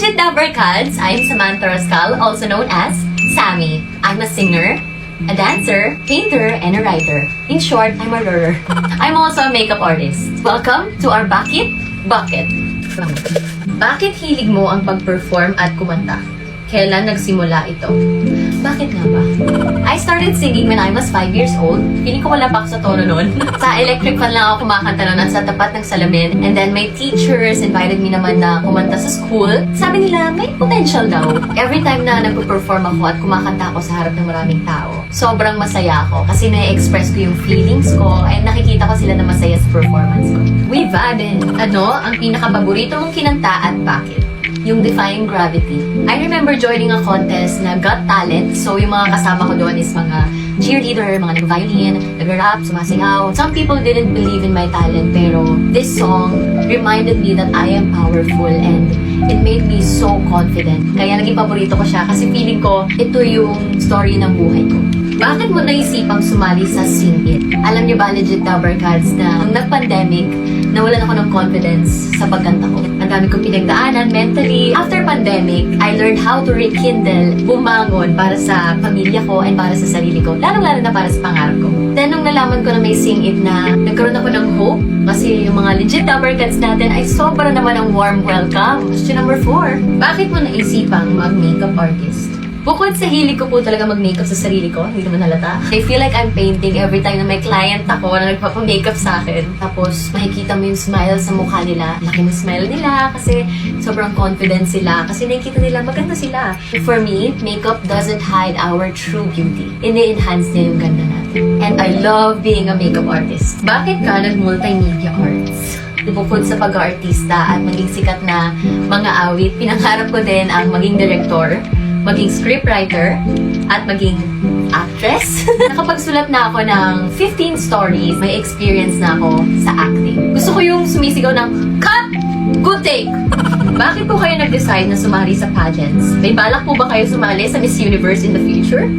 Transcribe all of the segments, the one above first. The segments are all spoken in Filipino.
Legit Dabber Cats, I'm Samantha Rascal, also known as Sammy. I'm a singer, a dancer, painter, and a writer. In short, I'm a learner. I'm also a makeup artist. Welcome to our Bakit Bucket. Bakit hilig mo ang pag-perform at kumanta? Kailan nagsimula ito? Bakit nga ba? I started singing when I was 5 years old. Feeling ko wala pa ako sa tono noon. Sa electric fan lang ako kumakanta noon at sa tapat ng salamin. And then my teachers invited me naman na kumanta sa school. Sabi nila, may potential daw. Every time na nagpo-perform ako at kumakanta ako sa harap ng maraming tao, sobrang masaya ako kasi na-express ko yung feelings ko and nakikita ko sila na masaya sa performance ko. We've added, ang pinaka-paborito mong kinanta at bakit? Yung Defying Gravity. I remember joining a contest na Got Talent. So, yung mga kasama ko doon is mga cheerleader, mga nag-violin, nag-rap, sumasayaw. Some people didn't believe in my talent, pero this song reminded me that I am powerful and it made me so confident. Kaya naging paborito ko siya kasi feeling ko ito yung story ng buhay ko. Bakit mo naisipang sumali sa Sing It? Alam niyo ba, Legit Dabber Cats, na nung nag-pandemic, nawalan ako ng confidence sa pagkanta ko. Ang dami kong pinagdaanan mentally. After pandemic, I learned how to rekindle, bumangon para sa pamilya ko and para sa sarili ko. Lalong-lalo na para sa pangarap ko. Then, nung nalaman ko na may Sing It na, nagkaroon ako ng hope kasi yung mga Legit Dabber Cats natin ay sobra naman ng warm welcome. Question number 4. Bakit mo naisipang mag-makeup artist? Bukod sa hilig ko po talaga mag-makeup sa sarili ko, hindi naman halata. I feel like I'm painting every time na may client ako na nagpapamakeup sa akin. Tapos, makikita mo yung smile sa mukha nila. Laki ng smile nila kasi sobrang confident sila. Kasi nakikita nila, maganda sila. For me, makeup doesn't hide our true beauty. Ini-enhance niya yung ganda natin. And I love being a makeup artist. Bakit ka nag-multimedia arts? Bukod sa pag-artista at maging sikat na mga awit, pinangarap ko din ang maging director, maging scriptwriter, at maging actress. Nakapagsulat na ako ng 15 stories. May experience na ako sa acting. Gusto ko yung sumisigaw ng, cut! Good take! Bakit po kayo nag-decide na sumali sa pageants? May balak po ba kayo sumali sa Miss Universe in the future?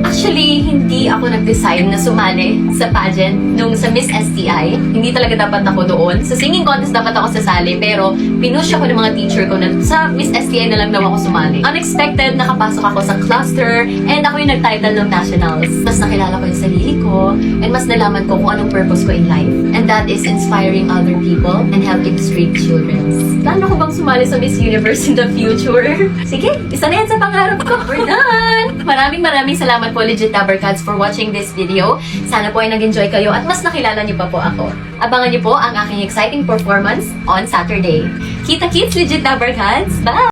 Actually, hindi ako nag-decide na sumali sa pageant nung sa Miss STI. Hindi talaga dapat ako doon. Sa singing contest dapat ako sasali, pero pinush ako ng mga teacher ko na sa Miss STI na lang daw ako sumali. Unexpected, nakapasok ako sa cluster, and ako yung nag-title ng nationals. Mas nakilala ko yung sarili ko, and mas nalaman ko kung anong purpose ko in life. And that is inspiring other people and helping street children. Plano ko bang sumali sa Miss Universe in the future? Sige, isa na yan sa pangarap ko. We're done! Maraming salamat po, Legit Dabber Cats, for watching this video. Sana po ay nag-enjoy kayo at mas nakilala niyo pa po ako. Abangan niyo po ang aking exciting performance on Saturday. Kita-kits, Legit Dabber Cats! Bye!